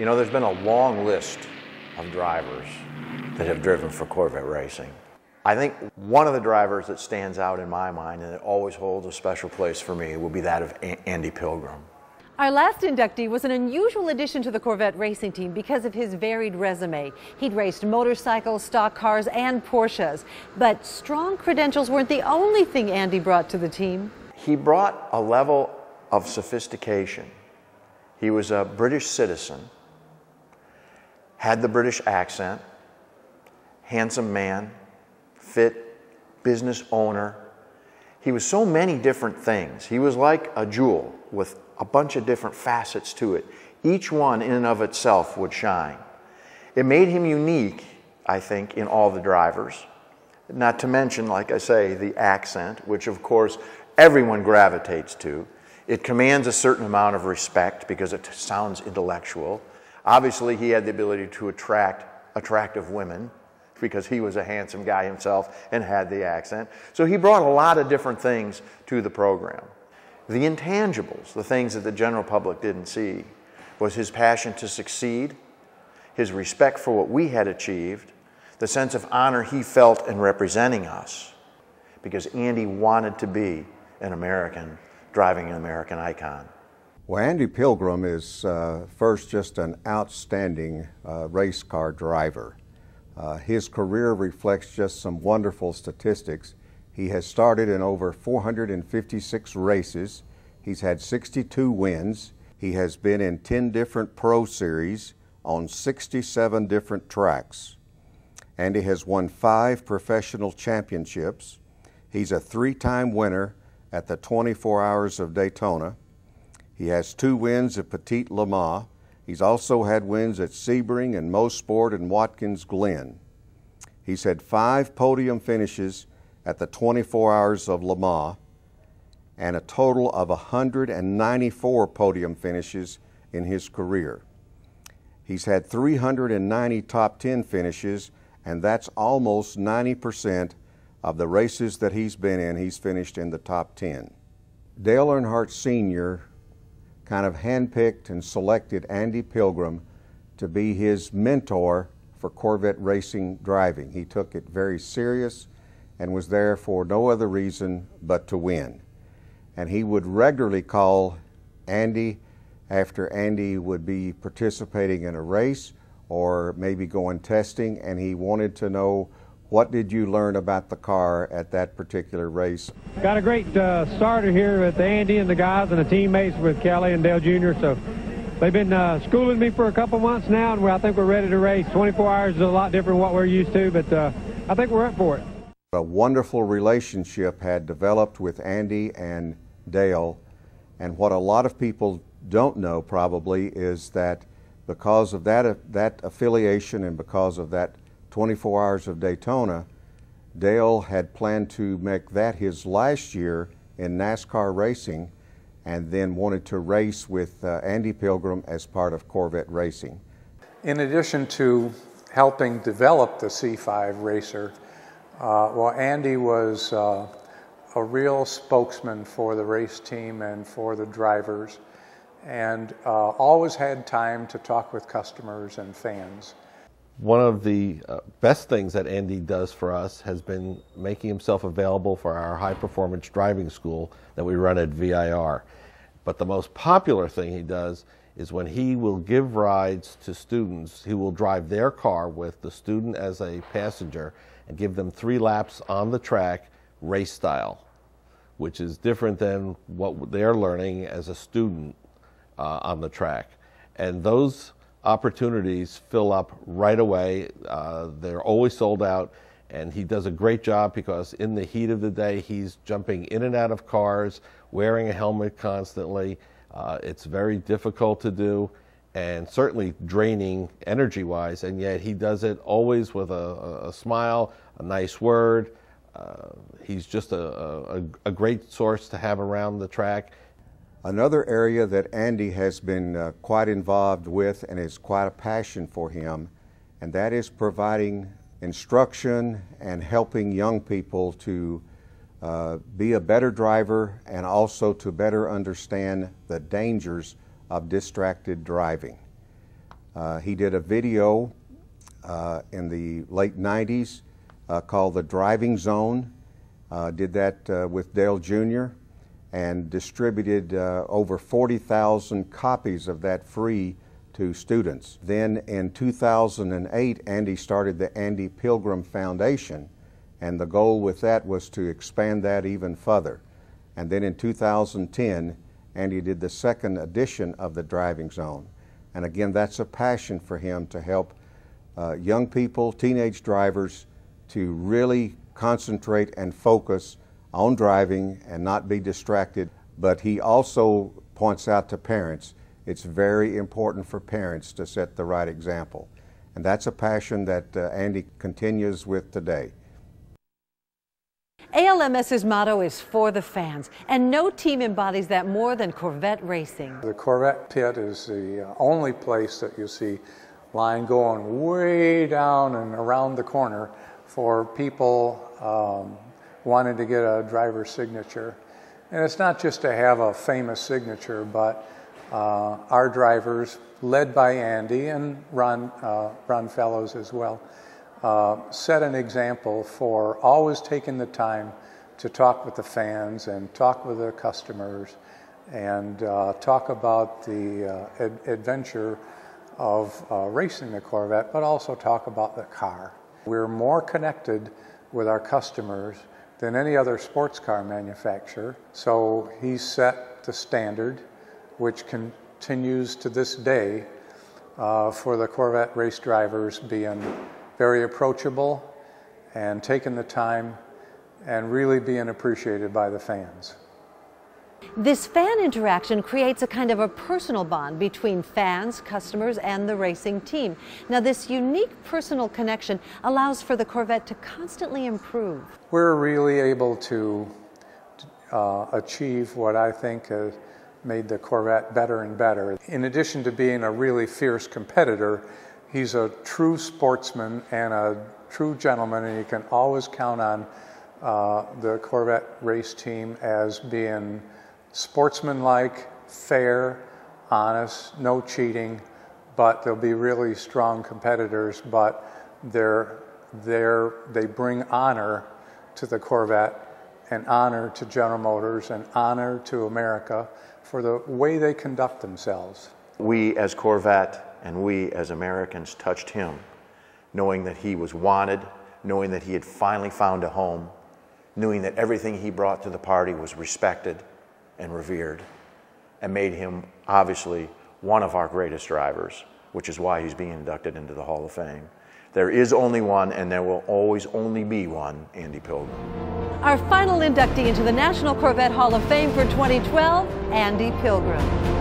You know, there's been a long list of drivers that have driven for Corvette Racing. I think one of the drivers that stands out in my mind and it always holds a special place for me will be that of Andy Pilgrim. Our last inductee was an unusual addition to the Corvette racing team because of his varied resume. He'd raced motorcycles, stock cars, and Porsches. But strong credentials weren't the only thing Andy brought to the team. He brought a level of sophistication. He was a British citizen, had the British accent, handsome man, fit, business owner. He was so many different things. He was like a jewel with a bunch of different facets to it. Each one in and of itself would shine. It made him unique, I think, in all the drivers. Not to mention, like I say, the accent, which of course everyone gravitates to. It commands a certain amount of respect because it sounds intellectual. Obviously, he had the ability to attract attractive women because he was a handsome guy himself and had the accent. So he brought a lot of different things to the program. The intangibles, the things that the general public didn't see, was his passion to succeed, his respect for what we had achieved, the sense of honor he felt in representing us, because Andy wanted to be an American, driving an American icon. Well, Andy Pilgrim is first just an outstanding race car driver. His career reflects just some wonderful statistics. He has started in over 456 races. He's had 62 wins. He has been in 10 different Pro Series on 67 different tracks. Andy has won 5 professional championships. He's a 3-time winner at the 24 Hours of Daytona. He has 2 wins at Petit Le Mans. He's also had wins at Sebring and Mosport and Watkins Glen. He's had 5 podium finishes at the 24 Hours of Le Mans and a total of 194 podium finishes in his career. He's had 390 top 10 finishes, and that's almost 90% of the races that he's been in, he's finished in the top 10. Dale Earnhardt Sr. kind of handpicked and selected Andy Pilgrim to be his mentor for Corvette racing driving. He took it very serious and was there for no other reason but to win. And he would regularly call Andy after Andy would be participating in a race or maybe going testing, and he wanted to know, what did you learn about the car at that particular race? Got a great starter here with Andy and the guys and the teammates with Kelly and Dale Jr. So they've been schooling me for a couple months now, and I think we're ready to race. 24 hours is a lot different than what we're used to, but I think we're up for it. A wonderful relationship had developed with Andy and Dale, and what a lot of people don't know probably is that because of that affiliation and because of that 24 Hours of Daytona, Dale had planned to make that his last year in NASCAR racing and then wanted to race with Andy Pilgrim as part of Corvette Racing. In addition to helping develop the C5 racer, well, Andy was a real spokesman for the race team and for the drivers, and always had time to talk with customers and fans. One of the best things that Andy does for us has been making himself available for our high-performance driving school that we run at VIR. But the most popular thing he does is when he will give rides to students, he will drive their car with the student as a passenger and give them 3 laps on the track, race style, which is different than what they're learning as a student on the track. And those opportunities fill up right away. They're always sold out, and he does a great job because in the heat of the day he's jumping in and out of cars, wearing a helmet constantly. It's very difficult to do and certainly draining energy-wise, and yet he does it always with a smile, a nice word. He's just a great source to have around the track. Another area that Andy has been quite involved with and is quite a passion for him, and that is providing instruction and helping young people to be a better driver and also to better understand the dangers of distracted driving. He did a video in the late 90s called The Driving Zone. Did that with Dale Jr. and distributed over 40,000 copies of that free to students. Then in 2008, Andy started the Andy Pilgrim Foundation, and the goal with that was to expand that even further. And then in 2010, Andy did the second edition of the Driving Zone. And again, that's a passion for him to help young people, teenage drivers, to really concentrate and focus on driving and not be distracted. But he also points out to parents, it's very important for parents to set the right example. And that's a passion that Andy continues with today. ALMS's motto is for the fans, and no team embodies that more than Corvette Racing. The Corvette pit is the only place that you see line going way down and around the corner for people wanting to get a driver's signature. And it's not just to have a famous signature, but our drivers, led by Andy and Ron Fellows as well, set an example for always taking the time to talk with the fans and talk with the customers and talk about the adventure of racing the Corvette, but also talk about the car. We're more connected with our customers than any other sports car manufacturer. So he set the standard, which continues to this day for the Corvette race drivers, being very approachable and taking the time and really being appreciated by the fans. This fan interaction creates a kind of a personal bond between fans, customers, and the racing team. Now, this unique personal connection allows for the Corvette to constantly improve. We're really able to achieve what I think has made the Corvette better and better. In addition to being a really fierce competitor, he's a true sportsman and a true gentleman, and you can always count on the Corvette race team as being sportsmanlike, fair, honest, no cheating, but they'll be really strong competitors, but they bring honor to the Corvette and honor to General Motors and honor to America for the way they conduct themselves. We as Corvette and we as Americans touched him, knowing that he was wanted, knowing that he had finally found a home, knowing that everything he brought to the party was respected and revered, and made him obviously one of our greatest drivers, which is why he's being inducted into the Hall of Fame. There is only one, and there will always only be one, Andy Pilgrim. Our final inductee into the National Corvette Hall of Fame for 2012, Andy Pilgrim.